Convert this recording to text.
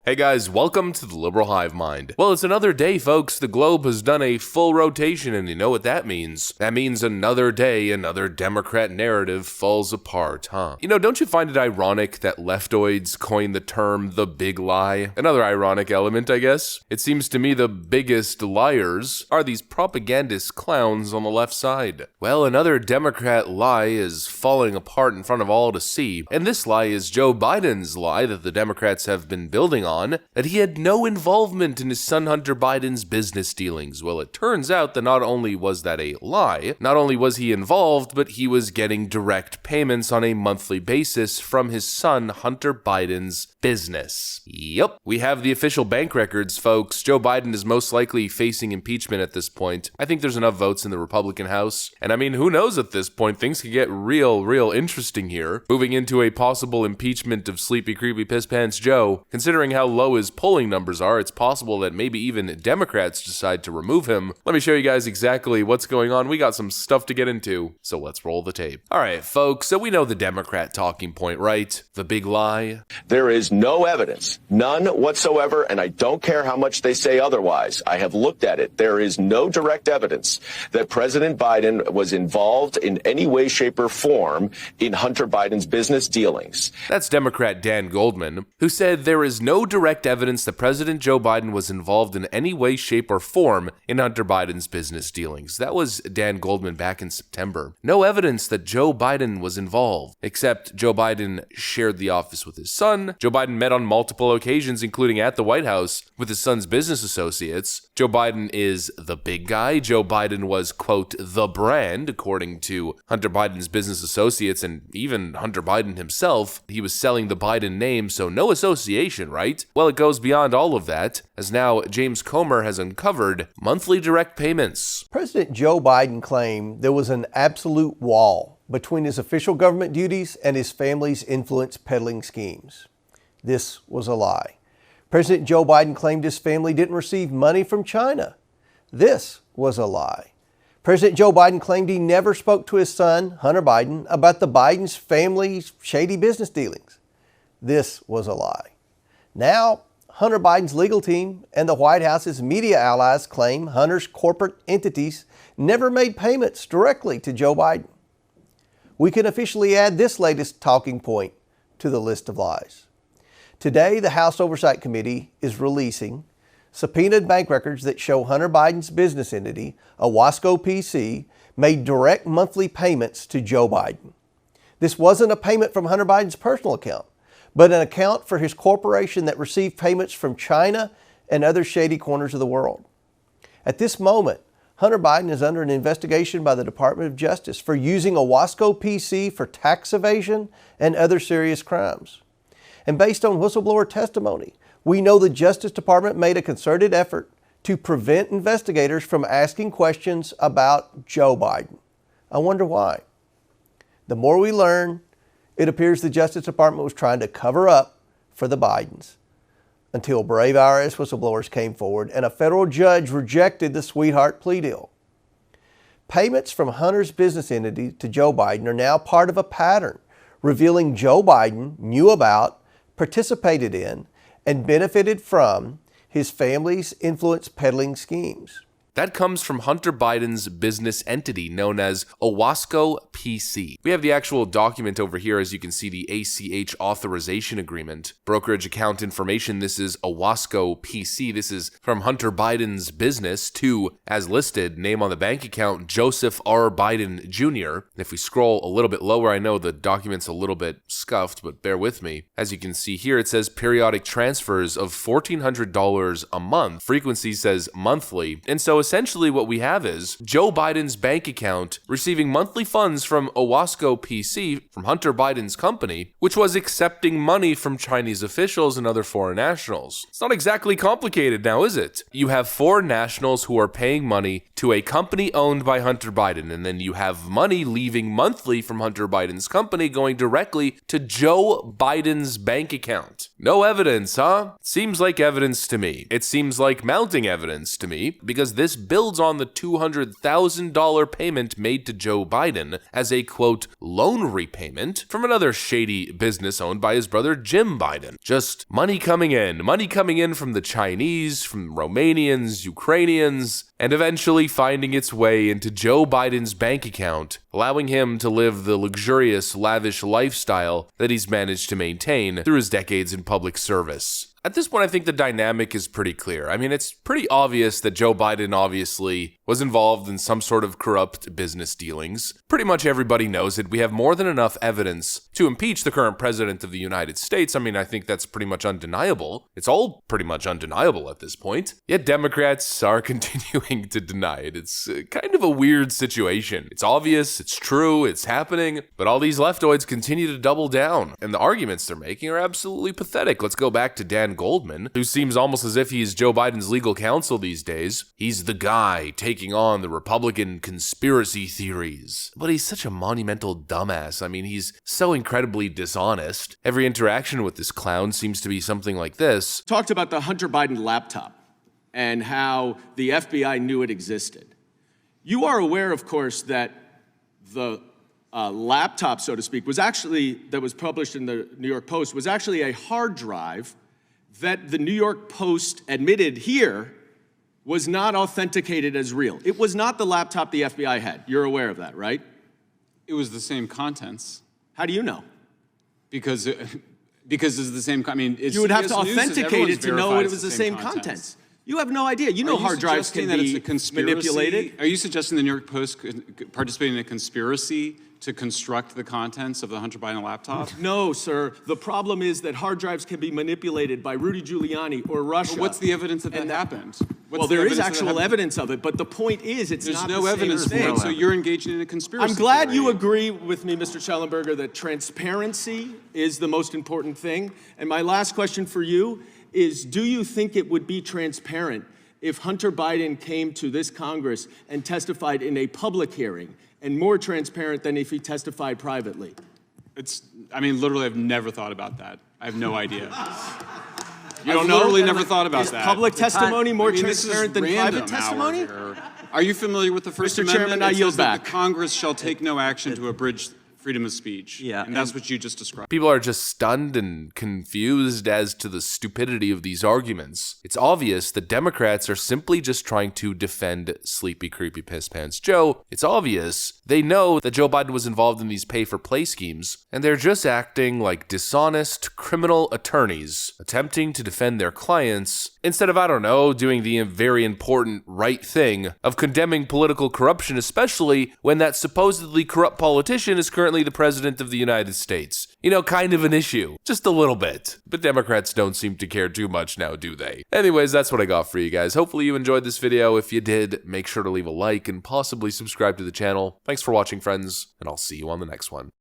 Hey guys, welcome to the Liberal Hive Mind. Well, it's another day, folks. The globe has done a full rotation, and you know what that means. That means another day, another Democrat narrative falls apart, huh? You know, don't you find it ironic that leftoids coined the term the big lie? Another ironic element, I guess. It seems to me the biggest liars are these propagandist clowns on the left side. Well, another Democrat lie is falling apart in front of all to see, and this lie is Joe Biden's lie that the Democrats have been building on, that he had no involvement in his son Hunter Biden's business dealings. Well, it turns out that not only was that a lie, not only was he involved, but he was getting direct payments on a monthly basis from his son Hunter Biden's business. Yep, we have the official bank records, folks. Joe Biden is most likely facing impeachment at this point. I think there's enough votes in the Republican House. And I mean, who knows at this point? Things could get real interesting here. Moving into a possible impeachment of Sleepy Creepy Piss Pants Joe. Considering how low his polling numbers are, it's possible that maybe even Democrats decide to remove him. Let me show you guys exactly what's going on. We got some stuff to get into, so let's roll the tape. All right, folks, so we know the Democrat talking point, right? The big lie. There is no evidence, none whatsoever, and I don't care how much they say otherwise. I have looked at it. There is no direct evidence that President Biden was involved in any way, shape, or form in Hunter Biden's business dealings. That's Democrat Dan Goldman, who said there is no direct evidence that President Joe Biden was involved in any way, shape, or form in Hunter Biden's business dealings. That was Dan Goldman back in September. No evidence that Joe Biden was involved, except Joe Biden shared the office with his son. Joe Biden met on multiple occasions, including at the White House, with his son's business associates. Joe Biden is the big guy. Joe Biden was, quote, the brand, according to Hunter Biden's business associates and even Hunter Biden himself. He was selling the Biden name, so no association, right? Well, it goes beyond all of that, as now James Comer has uncovered monthly direct payments. President Joe Biden claimed there was an absolute wall between his official government duties and his family's influence peddling schemes. This was a lie. President Joe Biden claimed his family didn't receive money from China. This was a lie. President Joe Biden claimed he never spoke to his son, Hunter Biden, about the Biden's family's shady business dealings. This was a lie. Now, Hunter Biden's legal team and the White House's media allies claim Hunter's corporate entities never made payments directly to Joe Biden. We can officially add this latest talking point to the list of lies. Today, the House Oversight Committee is releasing subpoenaed bank records that show Hunter Biden's business entity, Owasco PC, made direct monthly payments to Joe Biden. This wasn't a payment from Hunter Biden's personal account, but an account for his corporation that received payments from China and other shady corners of the world. At this moment, Hunter Biden is under an investigation by the Department of Justice for using Owasco PC for tax evasion and other serious crimes. And based on whistleblower testimony, we know the Justice Department made a concerted effort to prevent investigators from asking questions about Joe Biden. I wonder why. The more we learn, it appears the Justice Department was trying to cover up for the Bidens until brave IRS whistleblowers came forward and a federal judge rejected the sweetheart plea deal. Payments from Hunter's business entity to Joe Biden are now part of a pattern revealing Joe Biden knew about, participated in, and benefited from his family's influence peddling schemes. That comes from Hunter Biden's business entity known as Owasco PC. We have the actual document over here, as you can see, the ACH authorization agreement. Brokerage account information, this is Owasco PC. This is from Hunter Biden's business to, as listed, name on the bank account, Joseph R. Biden Jr. If we scroll a little bit lower, I know the document's a little bit scuffed, but bear with me. As you can see here, it says periodic transfers of $1,400 a month. Frequency says monthly. And so essentially what we have is Joe Biden's bank account receiving monthly funds from Owasco PC, from Hunter Biden's company, which was accepting money from Chinese officials and other foreign nationals. It's not exactly complicated now, is it? You have foreign nationals who are paying money to a company owned by Hunter Biden, and then you have money leaving monthly from Hunter Biden's company going directly to Joe Biden's bank account. No evidence, huh? Seems like evidence to me. It seems like mounting evidence to me, because this this builds on the $200,000 payment made to Joe Biden as a, quote, loan repayment from another shady business owned by his brother Jim Biden. Just money coming in from the Chinese, from Romanians, Ukrainians, and eventually finding its way into Joe Biden's bank account, allowing him to live the luxurious, lavish lifestyle that he's managed to maintain through his decades in public service. At this point, I think the dynamic is pretty clear. I mean, it's pretty obvious that Joe Biden obviously was involved in some sort of corrupt business dealings. Pretty much everybody knows it. We have more than enough evidence to impeach the current president of the United States. I mean, I think that's pretty much undeniable. It's all pretty much undeniable at this point. Yet Democrats are continuing to deny it. It's kind of a weird situation. It's obvious, it's true, it's happening, but all these leftoids continue to double down, and the arguments they're making are absolutely pathetic. Let's go back to Dan Goldman, who seems almost as if he's Joe Biden's legal counsel these days. He's the guy taking on the Republican conspiracy theories. But he's such a monumental dumbass. I mean, he's so incredibly dishonest. Every interaction with this clown seems to be something like this. Talked about the Hunter Biden laptop and how the FBI knew it existed. You are aware, of course, that the laptop, so to speak, that was published in the New York Post was actually a hard drive that the New York Post admitted here was not authenticated as real. It was not the laptop the FBI had. You're aware of that, right? It was the same contents. How do you know? Because it's the same. I mean, it's, you would have to CBS News authenticate it to know it it's was the same contents. You have no idea. You Are know you hard drives can suggesting that be it's a conspiracy? manipulated. Are you suggesting the New York Post could participate in a conspiracy to construct the contents of the Hunter Biden laptop? No, sir. The problem is that hard drives can be manipulated by Rudy Giuliani or Russia. But what's the evidence that happened? Well, there is actual evidence of it, but the point is it's There's not no the evidence same for thing. it, so you're engaging in a conspiracy I'm glad theory. you agree with me, Mr. Schellenberger, that transparency is the most important thing. And my last question for you is, do you think it would be transparent if Hunter Biden came to this Congress and testified in a public hearing, and more transparent than if he testified privately? I mean, literally, I've never thought about that. I have no idea. You don't I've know? literally never thought about Is that. public testimony more this is transparent than random private testimony? hour here. Are you familiar with the First Mr. Amendment? Chairman, I It yield says that back. the Congress shall take no action to abridge freedom of speech. Yeah, and that's what you just described. People are just stunned and confused as to the stupidity of these arguments. It's obvious that Democrats are simply just trying to defend sleepy, creepy piss pants Joe. It's obvious they know that Joe Biden was involved in these pay-for-play schemes, and they're just acting like dishonest criminal attorneys, attempting to defend their clients instead of, I don't know, doing the very important right thing of condemning political corruption, especially when that supposedly corrupt politician is currently the president of the United States. You know, kind of an issue. Just a little bit. But Democrats don't seem to care too much now, do they? Anyways, that's what I got for you guys. Hopefully you enjoyed this video. If you did, make sure to leave a like and possibly subscribe to the channel. Thanks for watching, friends, and I'll see you on the next one.